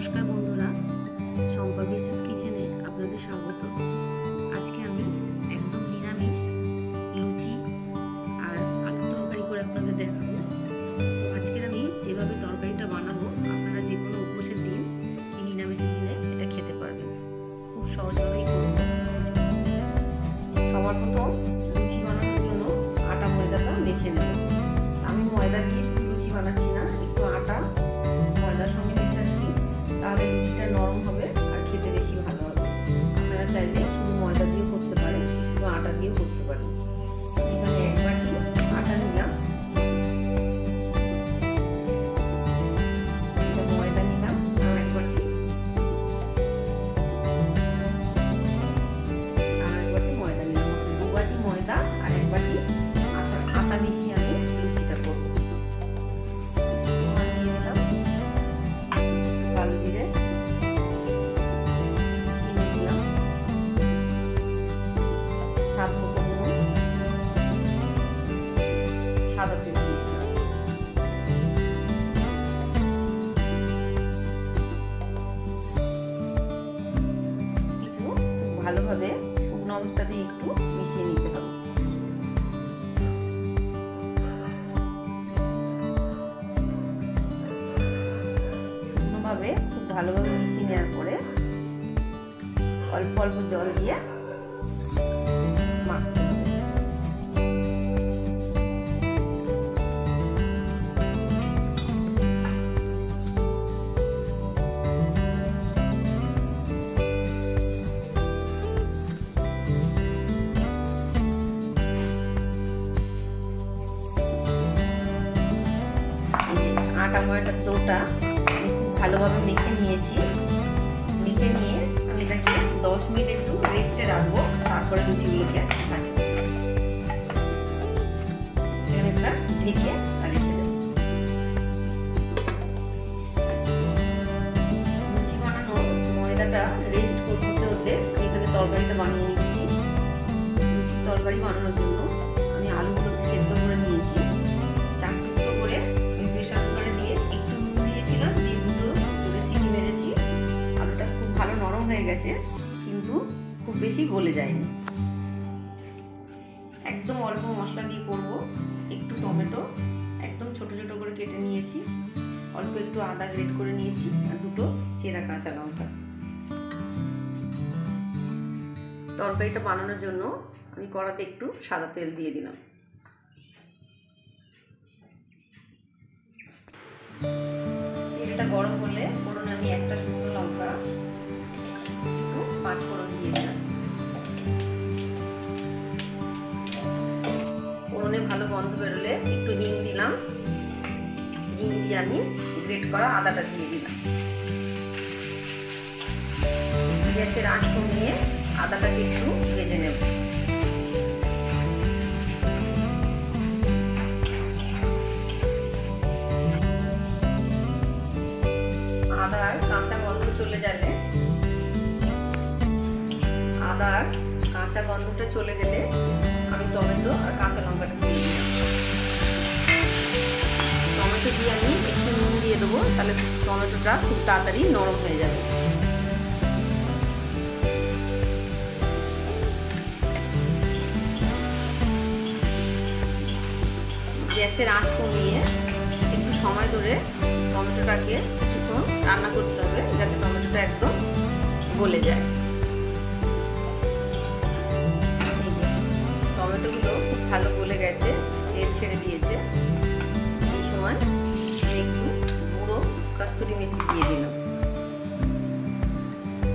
নমস্কার বন্ধুরা, শম্পা বিশ্বাস কিচেনে আপনাদের স্বাগত। আজকে আমি একদম নিরামিষ লুচি আর আলু তরকারি করে আপনাদের দেখাবো। তো আজকের আমি যেভাবে তরকারিটা বানাবো, আপনারা যে কোনো উপোসের দিন কি নিরামিষের দিনে এটা খেতে পারবেন। খুব সহজভাবেই করবো। সবার প্রথম লুচি বানানোর জন্য আটা ময়দাটা মেখে নেব। আমি ময়দা দিয়ে শুধু লুচি বানাচ্ছি না, একটু আটা ময়দার সঙ্গে মেশাচ্ছি, তাহলে লুচিটা নরম হবে আর খেতে বেশি ভালো হবে। আপনারা চাইলে শুধু ময়দা দিয়েও করতে পারেন, শুধু আটা দিয়েও করতে পারেন। এখানে এক বাটি আটা নিলাম, ময়দা নিলাম আর এক বাটি ময়দা নিলাম। 2 বাটি ময়দা আর 1 বাটি আটা মিশিয়ে আমি লুচিটা করবো। কালো জিরে, চিনি দিলাম, স্বাদ মতো নুন, সাদা তেল দিলাম। কিছু ভালোভাবে শুকনো অবস্থাতে একটু মিশিয়ে নিতে হবে। খুব ভালোভাবে মিশিয়ে নেওয়ার পরে অল্প অল্প জল দিয়ে মাখতে হবে। আটা ময়দার ডোটা ভালোভাবে মেখে নিয়েছি। মেখে নিয়ে আমি এটাকে 10 মিনিট একটু রেস্টে রাখবো, তারপরে লুচিগুলোকে ভাজবো। এটা ঢেকে রেখে দেবো। লুচি বানানো ময়দাটা রেস্ট করতে হতে আমি এখানে তরকারিটা বানিয়ে নিচ্ছি। লুচির তরকারি বানানোর জন্য আমি আলুগুলোকে সেদ্ধ করে নিয়েছি। 4 টুকরো করে আমি প্রেসার কুকারে দিয়ে একটু নুন দিয়েছিলাম, দিয়ে দুটো জোরে সিটি মেরেছি। আলুটা খুব ভালো নরম হয়ে গেছে, কিন্তু খুব বেশি গলে যায়নি। একদম অল্প মশলা দিয়ে করব। একটু টমেটো একদম ছোট ছোট করে কেটে নিয়েছি, অল্প একটু আদা গ্রেট করে নিয়েছি আর দুটো চেরা কাঁচা লঙ্কা। তরকারিটা বানানোর জন্য আমি কড়াতে একটু সাদা তেল দিয়ে দিলাম। তেলটা গরম হলে ফোড়নে আমি একটা শুকনো লঙ্কা, একটু 5 ফোড়ন দিয়ে দিলাম। ফোড়নে ভালো গন্ধ বেরোলে একটু হিং দিলাম। হিং দিয়ে আমি গ্রেট করা আদাটা দিয়ে দিলাম। গ্যাসের আঁচ কমিয়ে আদাটাকে একটু ভেজে নেব। আদার কাঁচা গন্ধ চলে গেলে আমি টমেটো আর কাঁচা লঙ্কাটা দিয়ে দিলাম। টমেটো দিয়ে আমি একটু নুন দিয়ে দেবো, তাহলে টমেটোটা খুব তাড়াতাড়ি নরম হয়ে যাবে। গ্যাসের আঁচ কমিয়ে একটু সময় ধরে টমেটোটাকে কিছুক্ষণ রান্না করতে হবে, যাতে টমেটোটা একদম গলে যায়। টমেটোগুলো খুব ভালো গলে গেছে, তেল ছেড়ে দিয়েছে। এই সময় একটু গুঁড়ো কস্তুরি মেথি দিয়ে দিলাম।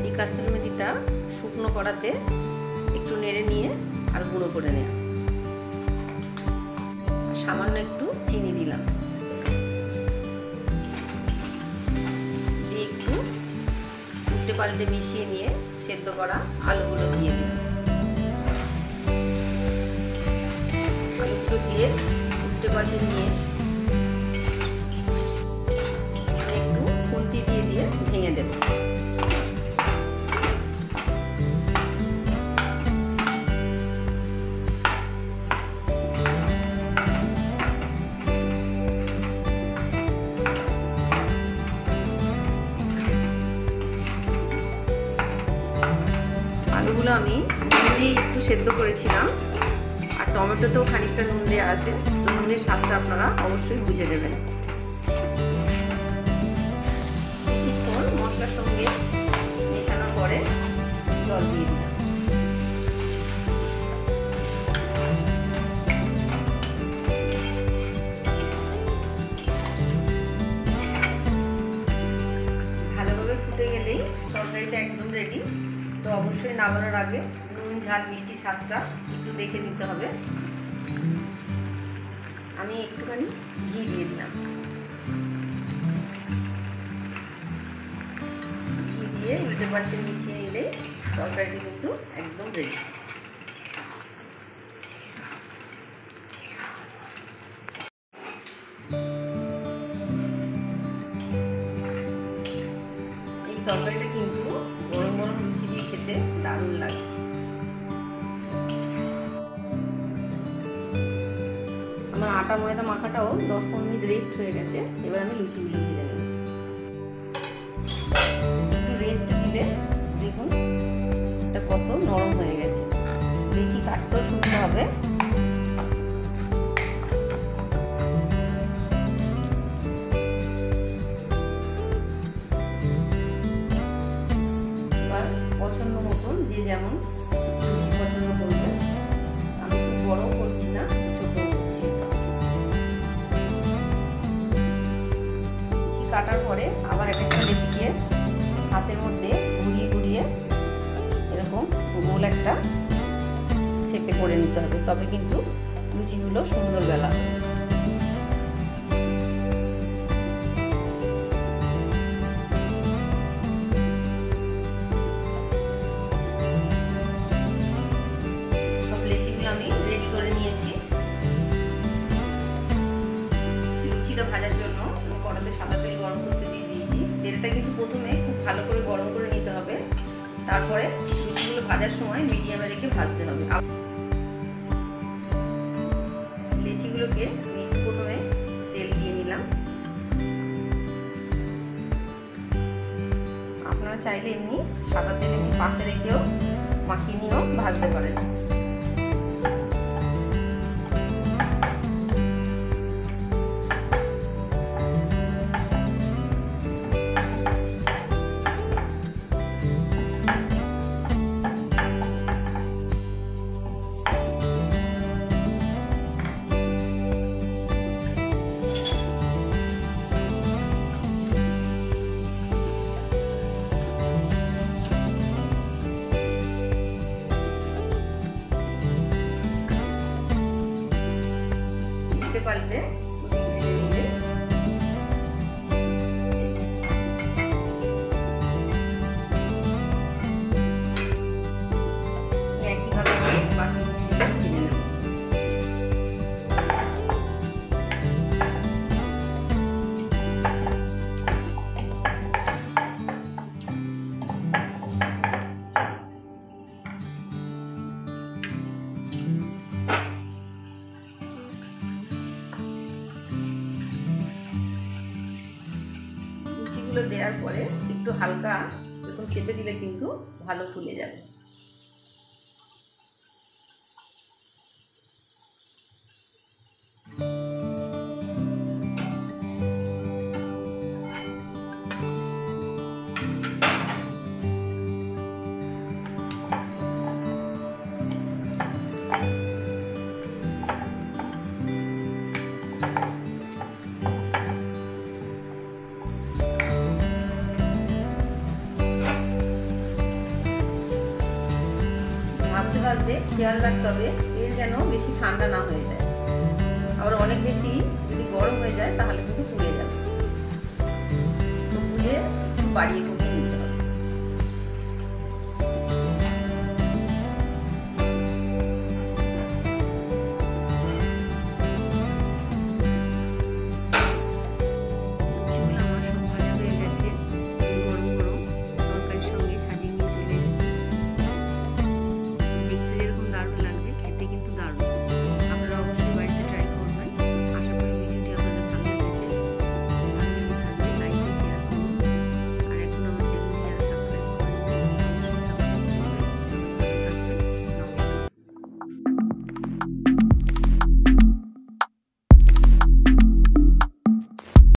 এই কস্তুরি মেথিটা শুকনো কড়াতে একটু নেড়ে নিয়ে আর গুঁড়ো করে নেওয়া। সামান্য একটু চিনি দিলাম, দিয়ে একটু উল্টে পাল্টে মিশিয়ে নিয়ে সেদ্ধ করা আলুগুলো দিয়ে দিলাম। আলুগুলো দিয়ে উল্টে পাল্টে নিয়ে একটু খুন্তি দিয়ে ভেঙে দেব। আলুগুলো আমি নুন দিয়ে একটু সেদ্ধ করেছিলাম, আর টমেটোতেও খানিকটা নুন দেওয়া আছে, তো নুনের স্বাদটা আপনারা অবশ্যই বুঝে দেবেন। কিছুক্ষণ মশলার সঙ্গে মেশানোর পরে জল দিয়ে দিলাম। ভালোভাবে ফুটে গেলেই তরকারিটা একদম রেডি। তো অবশ্যই নামানোর আগে নুন ঝাল মিষ্টি স্বাদটা একটু দেখে নিতে হবে। আমি একটুখানি ঘি দিয়ে দিলাম। ঘি দিয়ে উল্টে পাল্টে মিশিয়ে নিলে তরকারিটি কিন্তু একদম রেডি। এই তরকারিটা কিন্তু গরম গরম লুচি দিয়ে খেতে দারুণ লাগে। আমার আটা ময়দা মাখাটাও 10-15 মিনিট রেস্ট হয়ে গেছে। এবার আমি লুচিগুলো ভেজে নেব। একটু রেস্ট দিলে দেখুন এটা কত নরম হয়ে গেছে। লুচি কাটতেও সুবিধা হবে। এবার পছন্দ মতন যে যেমন লুচি পছন্দ করবে, আমি খুব বড়ও করছি না, ছোট করছি। লুচি কাটার পরে আবার এক একটা লুচিকে হাতের মধ্যে ঘুরিয়ে ঘুরিয়ে এরকম গোল একটা শেপে করে নিতে হবে, তবে কিন্তু লুচিগুলো সুন্দর বেলা হবে। সব লুচিগুলো আমি রেডি করে নিয়েছি। লুচিটা ভাজার জন্য কড়াতে সাদা তেল গরম করতে দিয়ে দিয়েছি। তেলটা কিন্তু প্রথমে খুব ভালো করে গরম করে নিতে হবে, তারপরে লুচিগুলো ভাজার সময় মিডিয়ামে রেখে ভাজতে হবে। লুচিগুলোকে প্রথমে তেল দিয়ে নিলাম। আপনারা চাইলে এমনি সাদা তেল এমনি পাশে রেখেও মাখিয়ে নিয়েও ভাজতে পারেন। পাল্টে একইভাবে বাকি ভেজে নেব। লুচিগুলো দেওয়ার পরে একটু হালকা এরকম চেপে দিলে কিন্তু ভালো ফুলে যাবে। ভাজতে খেয়াল রাখতে হবে তেল যেন বেশি ঠান্ডা না হয়ে যায়, আবার অনেক বেশি যদি গরম হয়ে যায় তাহলে কিন্তু পুড়ে যাবে। তো পুড়ে বাড়িয়ে